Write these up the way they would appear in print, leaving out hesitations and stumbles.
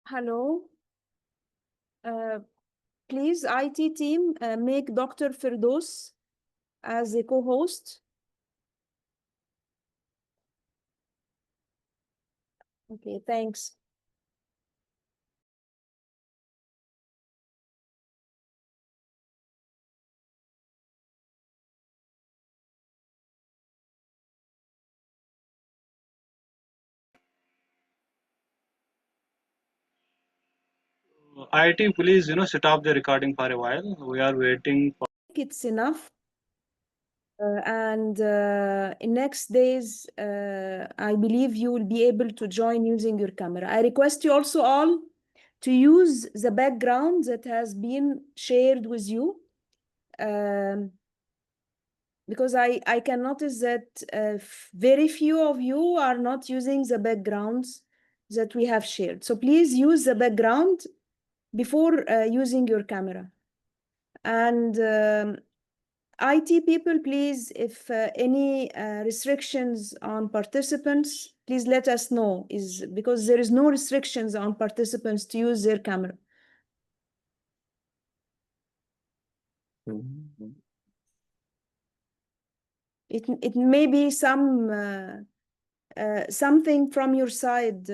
Hello. Please, IT team, make Dr. FIRDOUS as a co-host. Okay, thanks. IT, please, stop the recording for a while. We are waiting for. It's enough. And in next days, I believe you will be able to join using your camera. I request you also all to use the background that has been shared with you. Because I can notice that very few of you are not using the backgrounds that we have shared. So please use the background before using your camera. And IT people, please, if any restrictions on participants, please let us know, because there is no restrictions on participants to use their camera. It may be something from your side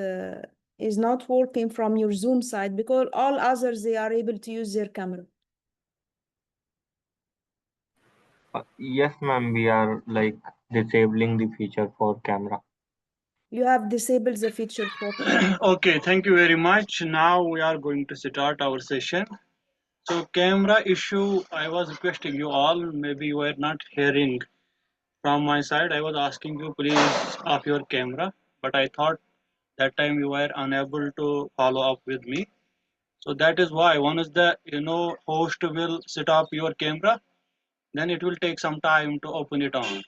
is not working from your Zoom side, because all others, they are able to use their camera. Yes, ma'am, we are like disabling the feature for camera. You have disabled the feature for camera. Okay, thank you very much. Now we are going to start our session. So, camera issue, I was requesting you all, maybe you were not hearing from my side. I was asking you, please, off your camera, but I thought that time you were unable to follow up with me. So that is why once the host will set up your camera, then it will take some time to open it on.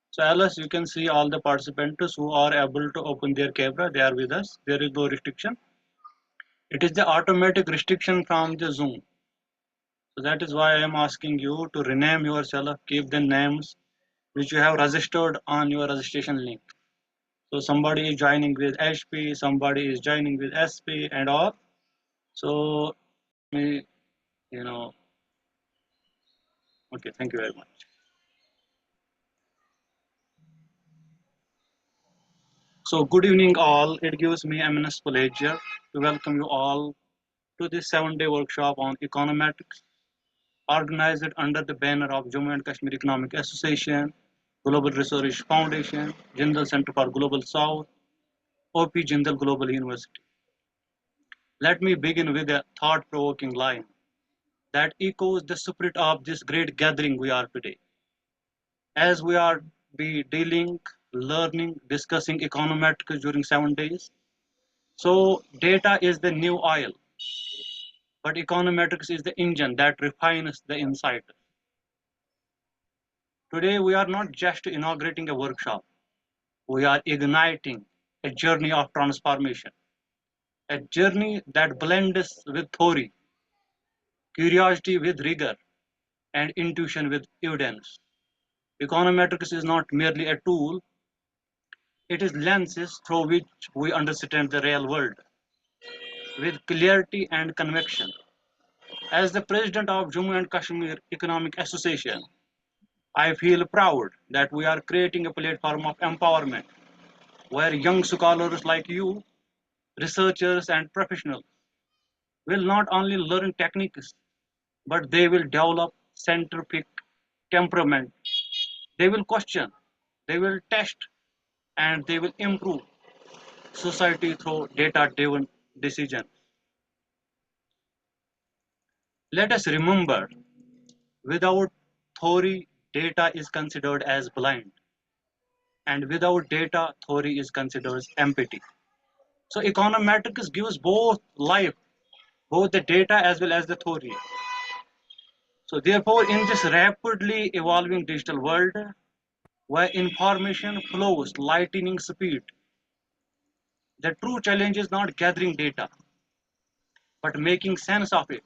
So Alice, you can see all the participants who are able to open their camera. They are with us. There is no restriction. It is the automatic restriction from the Zoom. So that is why I am asking you to rename yourself, keep the names which you have registered on your registration link. So somebody is joining with HP, somebody is joining with SP and all. So me, you know, okay, thank you very much. So good evening all. It gives me immense pleasure to welcome you all to this 7-day workshop on econometrics, organized under the banner of Jammu and Kashmir Economic Association, Global Research Foundation, Jindal Center for Global South, OP Jindal Global University. Let me begin with a thought-provoking line that echoes the spirit of this great gathering we are today. As we are be dealing, learning, discussing econometrics during 7 days, so data is the new oil, but econometrics is the engine that refines the insight. Today, we are not just inaugurating a workshop, we are igniting a journey of transformation, a journey that blends with theory, curiosity with rigor, and intuition with evidence. Econometrics is not merely a tool, it is lenses through which we understand the real world with clarity and conviction. As the president of Jammu and Kashmir Economic Association, I feel proud that we are creating a platform of empowerment where young scholars like you, researchers and professionals will not only learn techniques, but they will develop scientific temperament. They will question, they will test, and they will improve society through data-driven decisions. Let us remember, without theory, data is considered as blind, and without data, theory is considered empty. So econometrics gives both life, both the data as well as the theory. So therefore, in this rapidly evolving digital world, where information flows lightning speed, the true challenge is not gathering data, but making sense of it.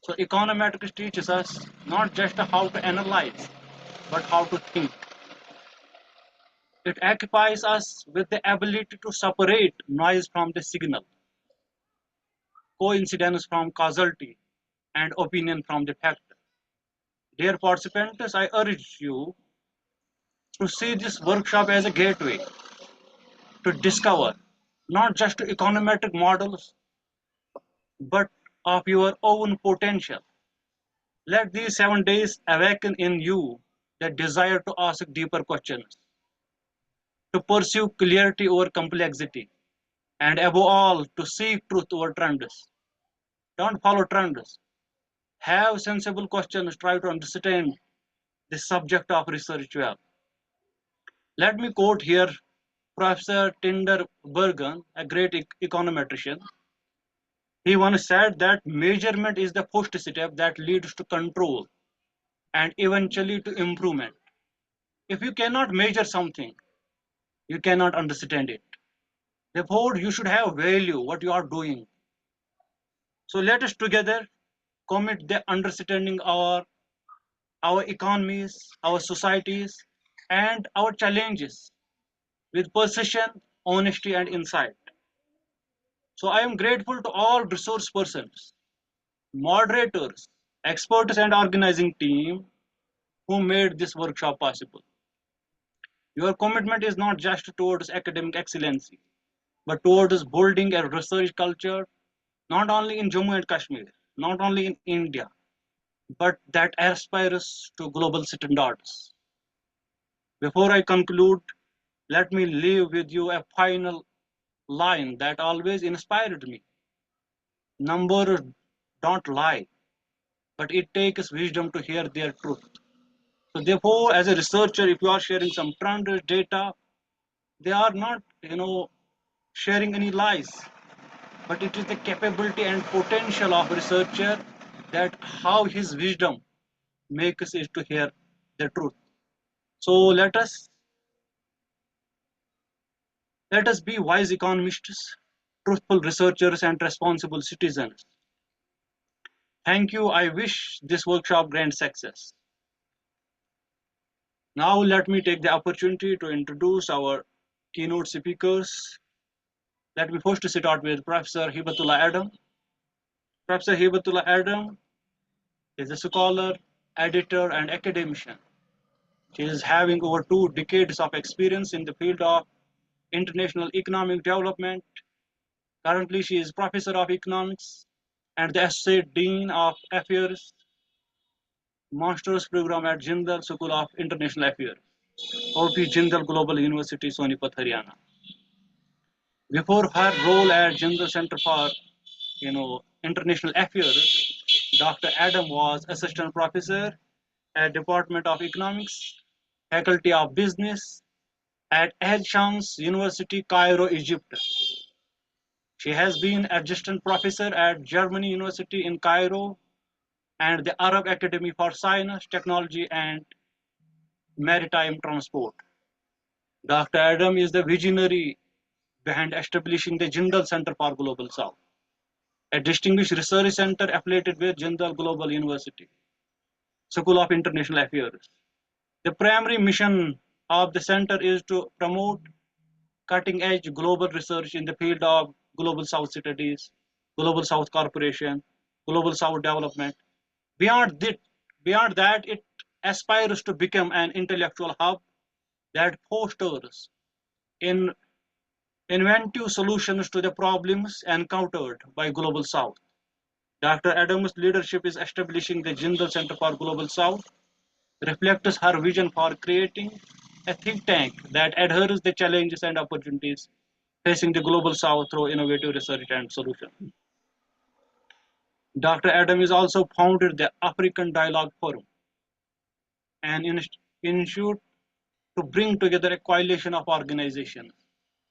So econometrics teaches us not just how to analyze, but how to think. It occupies us with the ability to separate noise from the signal, coincidence from causality, and opinion from the fact. Dear participants, I urge you to see this workshop as a gateway to discover not just econometric models, but of your own potential. Let these 7 days awaken in you the desire to ask deeper questions, to pursue clarity over complexity, and above all, to seek truth over trends. Don't follow trends. Have sensible questions, try to understand the subject of research well. Let me quote here Professor Tinder Bergen, a great econometrician. He once said that measurement is the first step that leads to control and eventually to improvement. If you cannot measure something, you cannot understand it. Therefore, you should have value what you are doing. So let us together commit the understanding our economies, our societies, and our challenges with precision, honesty, and insight. So I am grateful to all resource persons, moderators, experts, and organizing team who made this workshop possible. Your commitment is not just towards academic excellency, but towards building a research culture not only in Jammu and Kashmir, not only in India, but that aspires to global standards. Before I conclude, let me leave with you a final line that always inspired me. Numbers don't lie, but it takes wisdom to hear their truth. So therefore, as a researcher, if you are sharing some trend data, they are not, sharing any lies, but it is the capability and potential of researcher that how his wisdom makes it to hear the truth. So let us be wise economists, truthful researchers, and responsible citizens. Thank you. I wish this workshop grand success. Now let me take the opportunity to introduce our keynote speakers. Let me first start with Professor HEBATALLAH Adam. Professor HEBATALLAH Adam is a scholar, editor, and academician. She is having over 2 decades of experience in the field of international economic development. Currently, she is Professor of Economics and the Associate Dean of Affairs, Master's Program at Jindal School of International Affairs, OP Jindal Global University, Sonipat, Haryana. Before her role at Jindal Center for International Affairs, Dr. Adam was Assistant Professor at Department of Economics, Faculty of Business at Shams University, Cairo, Egypt. She has been Adjunct Professor at Germany University in Cairo and the Arab Academy for Science, Technology, and Maritime Transport. Dr. Adam is the visionary behind establishing the Jindal Center for Global South, a distinguished research center affiliated with Jindal Global University, School of International Affairs. The primary mission of the center is to promote cutting-edge global research in the field of Global South studies, Global South cooperation, Global South development. Beyond that, it aspires to become an intellectual hub that fosters in inventive solutions to the problems encountered by Global South. Dr. Adams' leadership is establishing the Jindal Center for Global South, reflects her vision for creating a think tank that adheres the challenges and opportunities facing the Global South through innovative research and solutions. Dr. Adam is also founded the African Dialogue Forum, an institute to bring together a coalition of organizations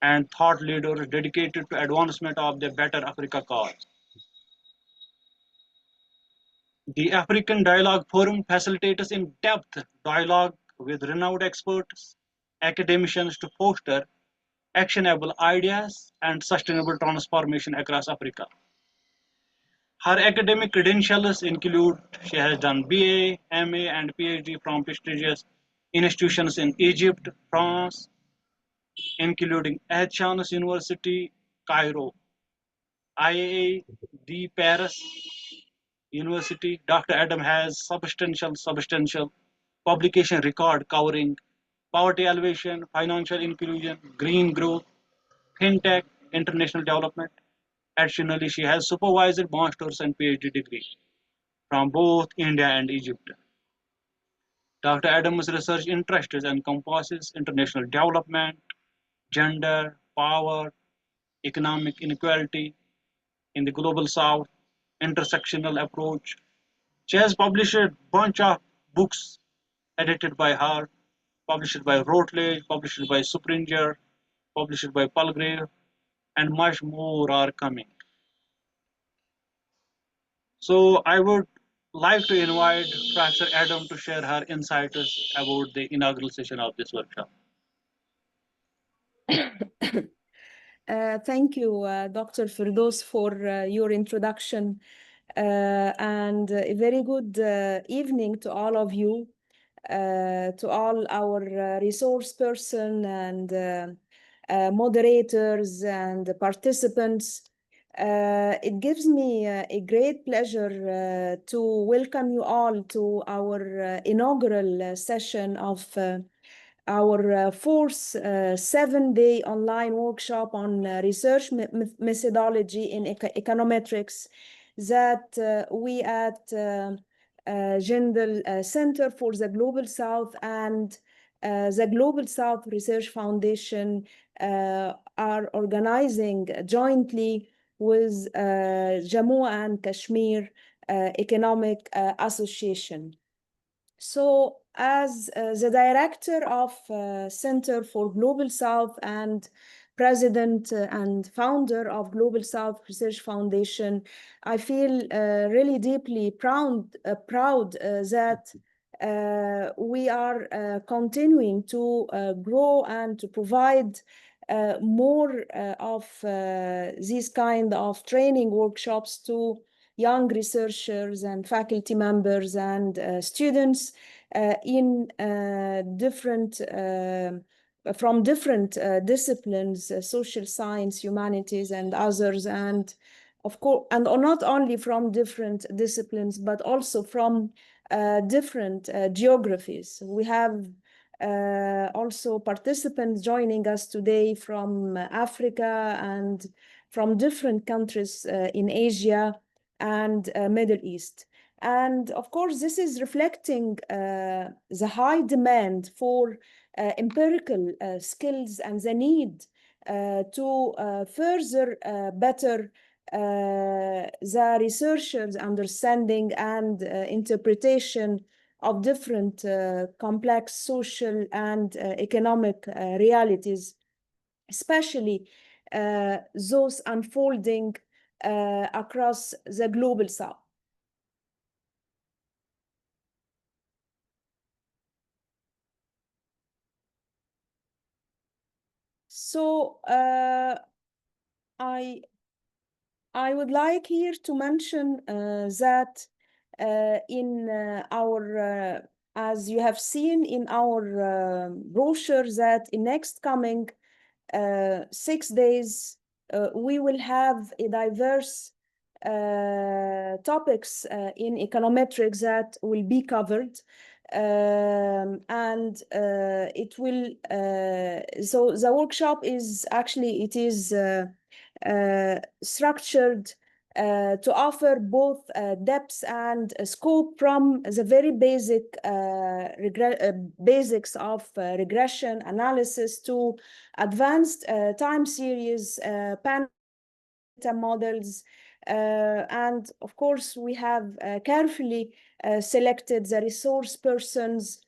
and thought leaders dedicated to advancement of the Better Africa cause. The African Dialogue Forum facilitates in-depth dialogue with renowned experts, academicians to foster actionable ideas and sustainable transformation across Africa. Her academic credentials include she has done BA, MA, and PhD from prestigious institutions in Egypt, France, including Shams University, Cairo, IAD Paris University, Dr. Adam has substantial publication record covering poverty alleviation, financial inclusion, green growth, fintech, international development. Additionally, she has supervised master's and PhD degrees from both India and Egypt. Dr. Adams' research interests encompasses international development, gender, power, economic inequality in the global south, intersectional approach. She has published a bunch of books edited by her, published by Routledge, published by Springer, published by Palgrave, and much more are coming. So I would like to invite Professor Adam to share her insights about the inaugural session of this workshop. Thank you, Dr. FIRDOUS, for your introduction. And a very good evening to all of you, to all our resource person and moderators and participants. It gives me a great pleasure to welcome you all to our inaugural session of our fourth 7-day online workshop on research methodology in econometrics that we at Jindal Center for the Global South and the Global South Research Foundation are organizing jointly with Jammu and Kashmir Economic Association. So as the director of Center for Global South and president and founder of Global South Research Foundation, I feel really deeply proud that we are continuing to grow and to provide more of these kind of training workshops to young researchers and faculty members and students in different from different disciplines, social science, humanities, and others, and of course, and not only from different disciplines, but also from different geographies. We have also participants joining us today from Africa and from different countries in Asia and Middle East. And of course, this is reflecting the high demand for empirical skills and the need to further better the researchers' understanding and interpretation of different complex social and economic realities, especially those unfolding across the global south. So I would like here to mention that in our, as you have seen in our brochure, that in next coming 6 days, we will have a diverse topics in econometrics that will be covered. And it will, so the workshop is actually, it is structured to offer both depth and scope from the very basic basics of regression analysis to advanced time series, pan models, and of course we have carefully selected the resource persons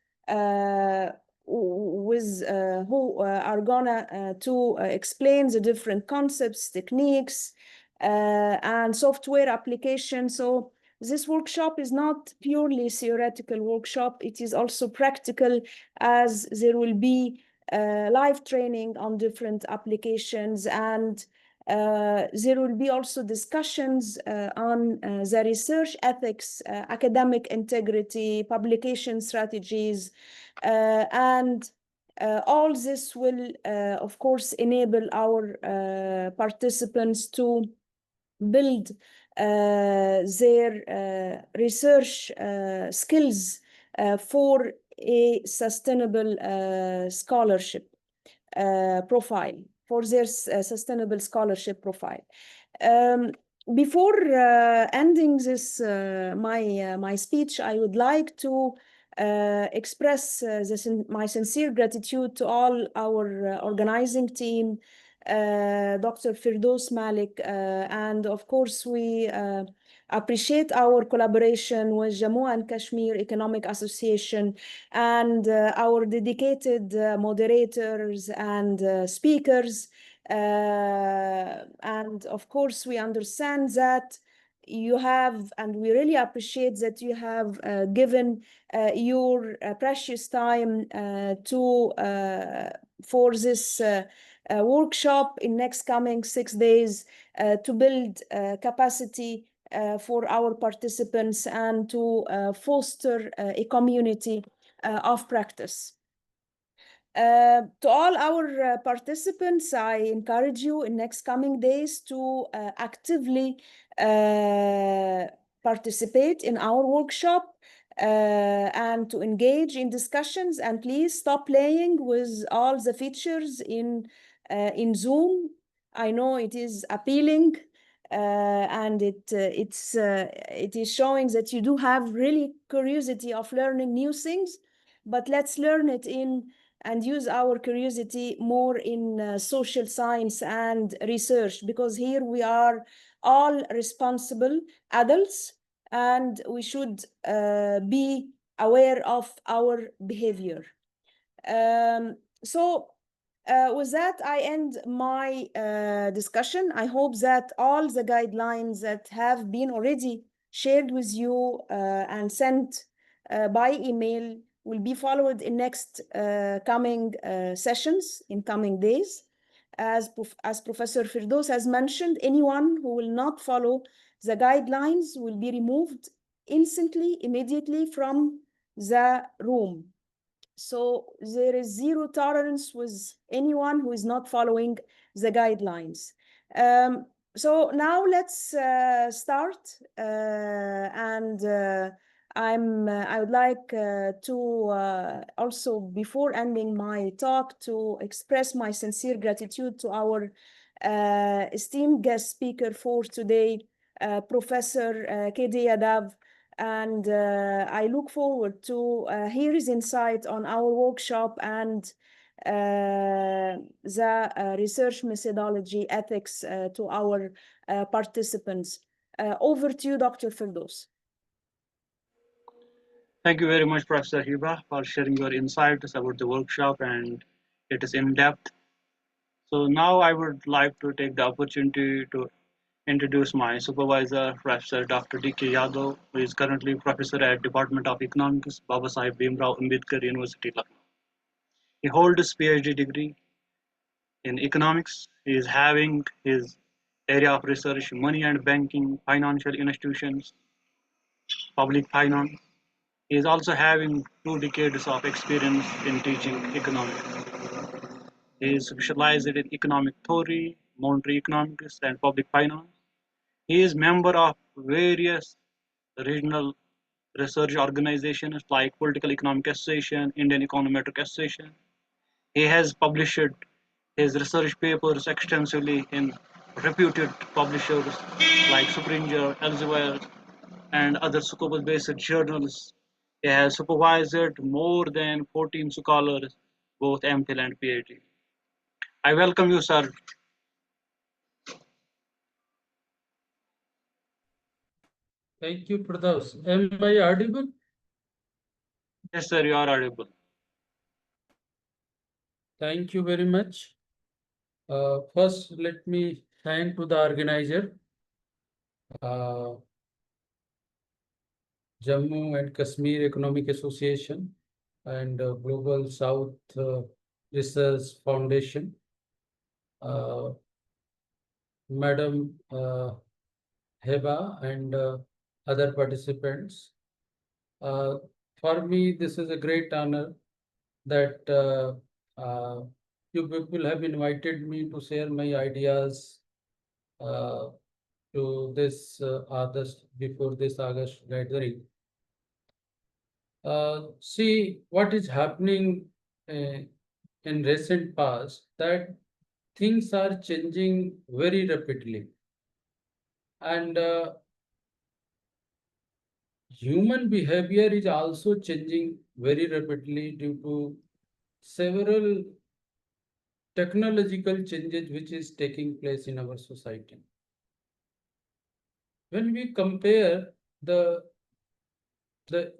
with who are gonna to explain the different concepts, techniques, and software applications. So this workshop is not purely theoretical workshop, it is also practical, as there will be live training on different applications, and there will be also discussions on the research ethics, academic integrity, publication strategies, and all this will, of course, enable our participants to build their research skills for a sustainable scholarship profile, for their sustainable scholarship profile. Before ending this my speech, I would like to express my sincere gratitude to all our organizing team, Dr. FIRDOUS, MALIK, and of course we appreciate our collaboration with Jammu and Kashmir Economic Association and our dedicated moderators and speakers. And of course, we understand that you have, and we really appreciate that you have given your precious time for this workshop in next coming 6 days to build capacity for our participants and to foster a community of practice. To all our participants, I encourage you in next coming days to actively participate in our workshop and to engage in discussions, and please stop playing with all the features in Zoom. I know it is appealing and it is showing that you do have really curiosity of learning new things, but let's learn it in and use our curiosity more in social science and research, because here we are all responsible adults and we should be aware of our behavior. With that, I end my discussion. I hope that all the guidelines that have been already shared with you and sent by email will be followed in next coming sessions in coming days. As Professor FIRDOUS has mentioned, anyone who will not follow the guidelines will be removed instantly, immediately from the room. So there is zero tolerance with anyone who is not following the guidelines. So now let's start, and I would like to also, before ending my talk, to express my sincere gratitude to our esteemed guest speaker for today, Professor K.D. YADAV, and I look forward to hear his insight on our workshop and the research methodology ethics to our participants. Over to you, Dr. Firdaus. Thank you very much, Professor Hiba, for sharing your insights about the workshop, and it is in depth. So now I would like to take the opportunity to introduce my supervisor, Professor Dr. D.K. Yadav, who is currently professor at Department of Economics, Babasaheb Bhimrao Ambedkar University, Lucknow. He holds his PhD degree in economics. He is having his area of research, money and banking, financial institutions, public finance. He is also having 2 decades of experience in teaching economics. He is specialized in economic theory, monetary economics, and public finance. He is member of various regional research organizations like Political Economic Association, Indian Econometrics Association. He has published his research papers extensively in reputed publishers like Springer, Elsevier, and other Scopus-based journals. He has supervised more than 14 scholars, both MPhil and PhD. I welcome you, sir. Thank you, Firdaus. Am I audible? Yes, sir, you are audible. Thank you very much. First, let me thank to the organizer, Jammu and Kashmir Economic Association and Global South Research Foundation, Madam Heba and other participants. For me, this is a great honor that you people have invited me to share my ideas to this August, before this August gathering. See what is happening in recent past, that things are changing very rapidly, and human behavior is also changing very rapidly due to several technological changes which is taking place in our society. When we compare the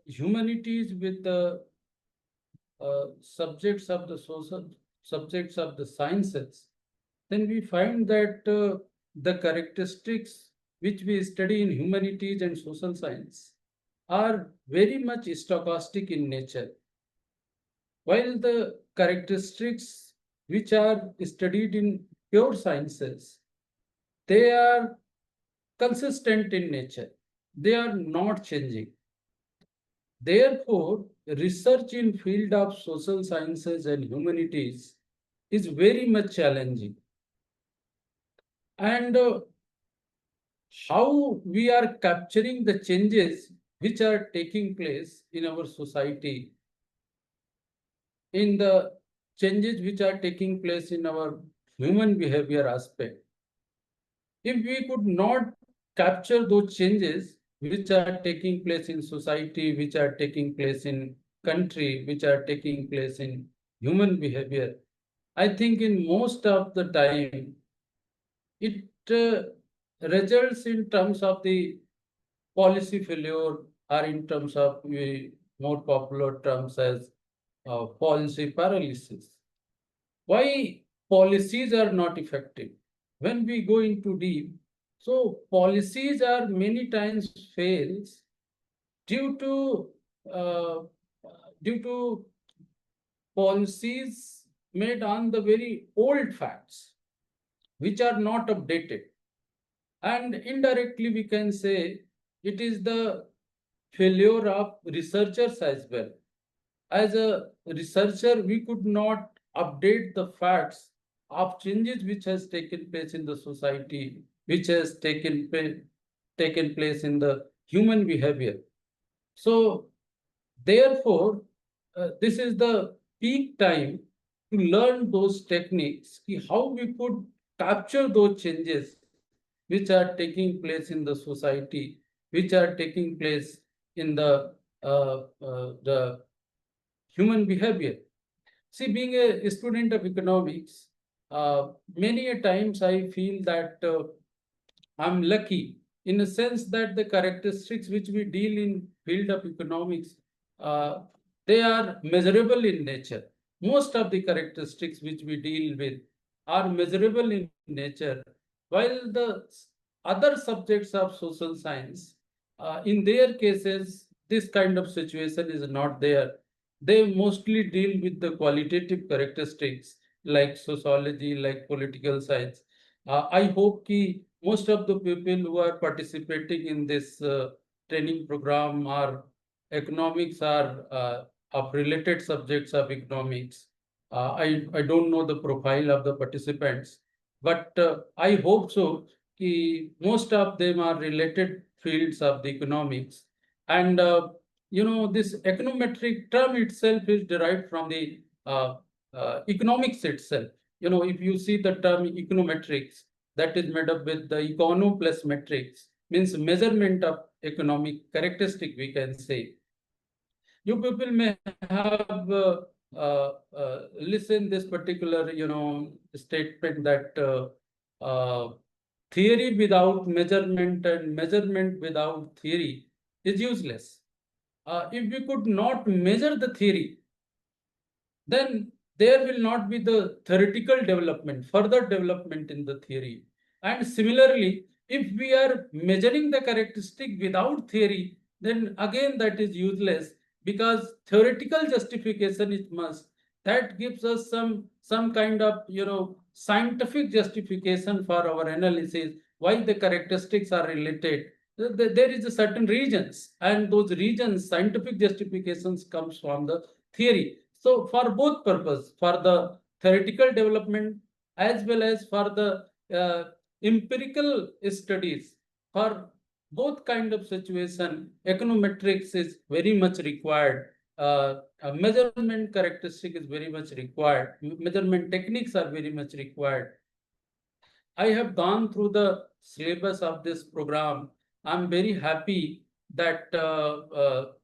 humanities with the subjects of the social subjects of the sciences, then we find that the characteristics which we study in humanities and social science are very much stochastic in nature, while the characteristics which are studied in pure sciences, they are consistent in nature. They are not changing. Therefore, research in field of social sciences and humanities is very much challenging. And how we are capturing the changes which are taking place in our society, in the changes which are taking place in our human behavior aspect. If we could not capture those changes which are taking place in society, which are taking place in country, which are taking place in human behavior, I think in most of the time, it results in terms of the policy failure, or in terms of more popular terms as policy paralysis. Why policies are not effective? When we go into deep, so policies are many times fails due to uh, policies made on the very old facts, which are not updated. And indirectly, we can say it is the failure of researchers as well. As a researcher, we could not update the facts of changes which has taken place in the society, which has taken place in the human behavior. So therefore, this is the peak time to learn those techniques, how we could capture those changes which are taking place in the society, which are taking place in the human behavior. See, being a student of economics, many a times I feel that I'm lucky in a sense that the characteristics which we deal in field of economics, uh, they are measurable in nature. Most of the characteristics which we deal with are measurable in nature, while the other subjects of social science, in their cases, this kind of situation is not there. They mostly deal with the qualitative characteristics like sociology, like political science. I hope ki most of the people who are participating in this training program are economics, are of related subjects of economics. I don't know the profile of the participants, but I hope so. Ki most of them are related fields of the economics, and this econometric term itself is derived from the economics itself. If you see the term econometrics, that is made up with the econo plus metrics, means measurement of economic characteristic, we can say. You people may have listened this particular statement that theory without measurement and measurement without theory is useless. If we could not measure the theory, then there will not be the theoretical development, further development in the theory. And similarly, if we are measuring the characteristic without theory, then again that is useless, because theoretical justification is must. That gives us some kind of scientific justification for our analysis, why the characteristics are related. There is a certain regions, and those regions, scientific justifications comes from the theory. So for both purpose, for the theoretical development as well as for the empirical studies, for both kind of situation, econometrics is very much required. A measurement characteristic is very much required. Measurement techniques are very much required. I have gone through the syllabus of this program. I'm very happy that the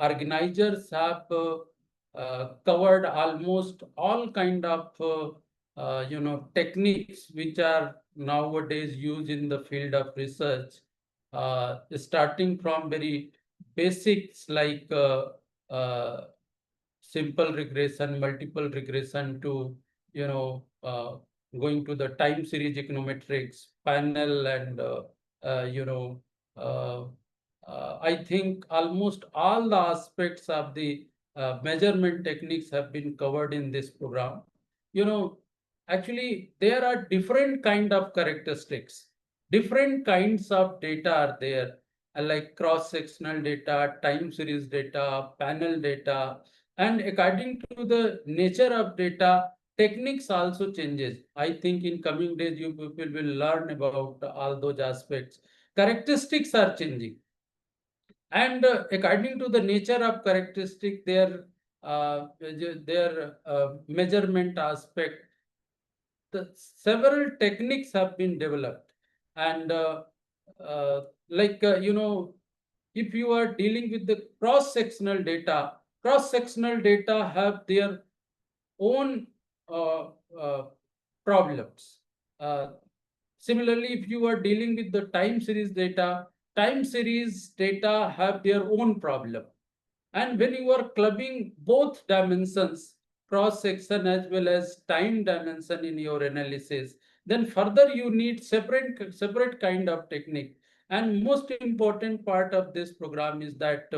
organizers have covered almost all kind of techniques which are nowadays used in the field of research, starting from very basics like simple regression, multiple regression to going to the time series econometrics, panel, and I think almost all the aspects of the measurement techniques have been covered in this program. Actually, there are different kind of characteristics, different kinds of data are there, like cross-sectional data, time series data, panel data, and according to the nature of data, techniques also changes. I think in coming days, you people will learn about all those aspects. Characteristics are changing. And according to the nature of characteristic, their measurement aspect, several techniques have been developed. And if you are dealing with the cross-sectional data have their own problems. Similarly, if you are dealing with the time series data have their own problem. And when you are clubbing both dimensions, cross-section as well as time dimension in your analysis, then further you need separate kind of technique. And most important part of this program is that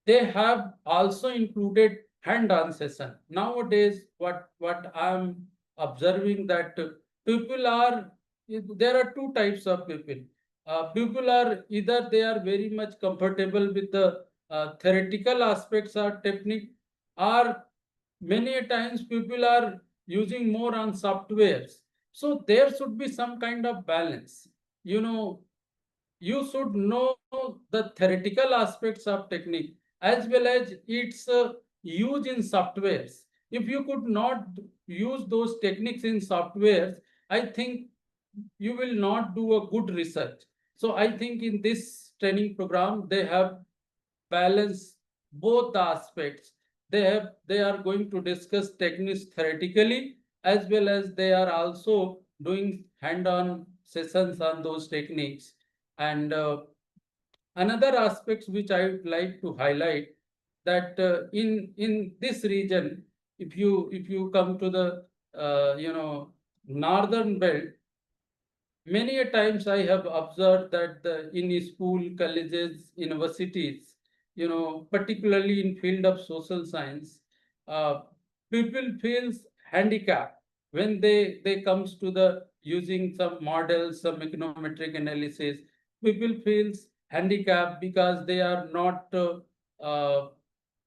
they have also included hand-on session. Nowadays, what I'm observing that there are two types of people. People are either they are very much comfortable with the theoretical aspects of technique, or many a times people are using more on softwares. So there should be some kind of balance. You should know the theoretical aspects of technique as well as its use in softwares. If you could not use those techniques in softwares, I think you will not do a good research. So I think in this training program, they have balanced both the aspects. They are going to discuss techniques theoretically, as well as they are also doing hand-on sessions on those techniques. And another aspects which I would like to highlight, that in this region, if you come to the northern belt, many a times I have observed that in school, colleges, universities, particularly in field of social science, people feels handicapped when they comes to the using some models, some econometric analysis. People feels handicapped because they are not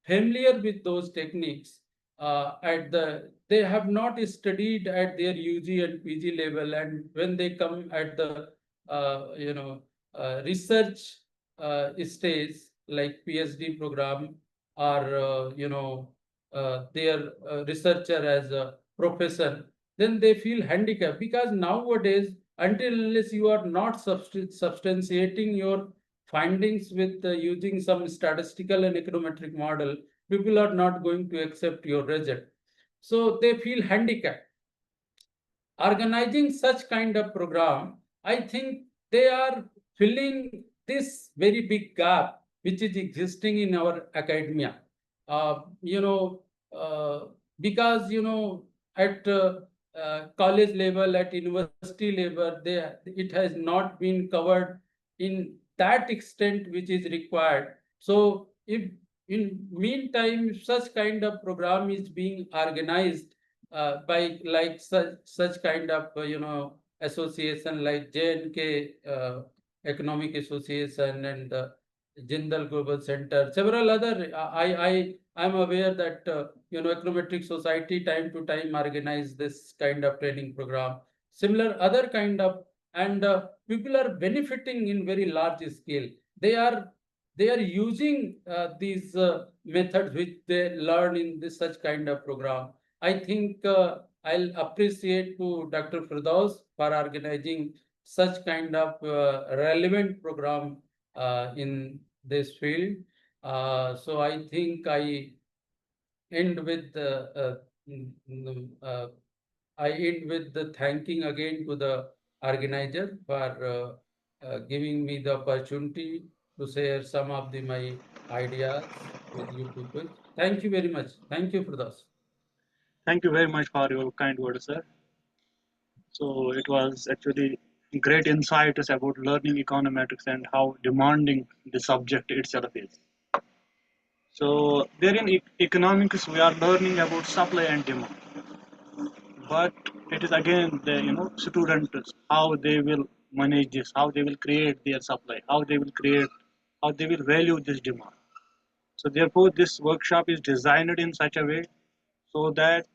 familiar with those techniques. They have not studied at their UG and PG level, and when they come at the research stage like PhD program, or their researcher as a profession, then they feel handicapped, because nowadays, until unless you are not substantiating your findings with using some statistical and econometric model, people are not going to accept your result. So they feel handicapped. Organizing such kind of program, I think they are filling this very big gap which is existing in our academia. Because at college level, at university level, it has not been covered in that extent which is required. So if in meantime, if such kind of program is being organized by like such kind of association like JNK Economic Association and Jindal Global Center, several other. I'm aware that Econometric Society time to time organize this kind of training program. Similar other kind of and people are benefiting in very large scale. They are using these methods which they learn in this such kind of program. I think I'll appreciate to Dr. FIRDOUS for organizing such kind of relevant program in this field. So I think I end with I end with the thanking again to the organizer for giving me the opportunity to share some of my ideas with you people. Thank you very much. Thank you, Firdaus. Thank you very much for your kind words, sir. So it was actually great insights about learning econometrics and how demanding the subject itself is. So there in economics, we are learning about supply and demand, but it is again the students how they will manage this, how they will create their supply, how they will value this demand. So therefore, this workshop is designed in such a way so that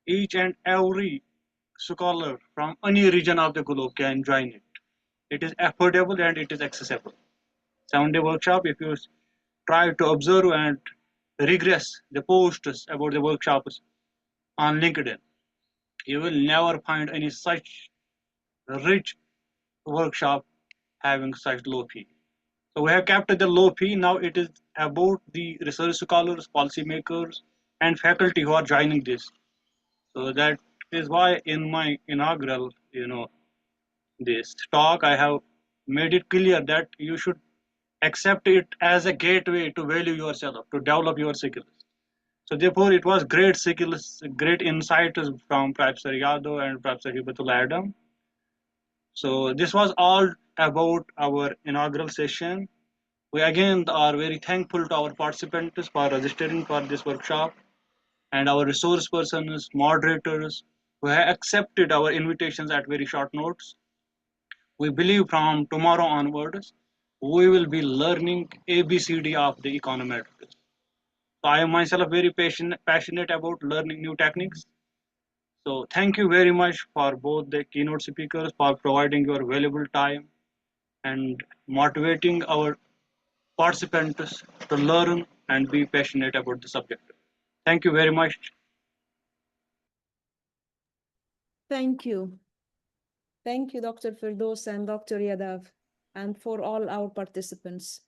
each and every scholar from any region of the globe can join it. It is affordable and it is accessible. 7-day workshop, if you try to observe and regress the posts about the workshops on LinkedIn, you will never find any such rich workshop having such low fee. So we have kept the low fee. Now it is about the research scholars, policymakers, and faculty who are joining this. So that is why in my inaugural, this talk, I have made it clear that you should accept it as a gateway to value yourself, to develop your skills. So therefore, it was great skills, great insights from Professor YADAV and Professor HEBATALLAH. So this was all about our inaugural session. We again are very thankful to our participants for registering for this workshop and our resource persons, moderators who have accepted our invitations at very short notes. We believe from tomorrow onwards, we will be learning ABCD of the econometrics. So I am myself very passionate about learning new techniques. So thank you very much for both the keynote speakers for providing your valuable time and motivating our participants to learn and be passionate about the subject. Thank you very much. Thank you. Thank you, Dr. FIRDOUS and Dr. YADAV, and for all our participants.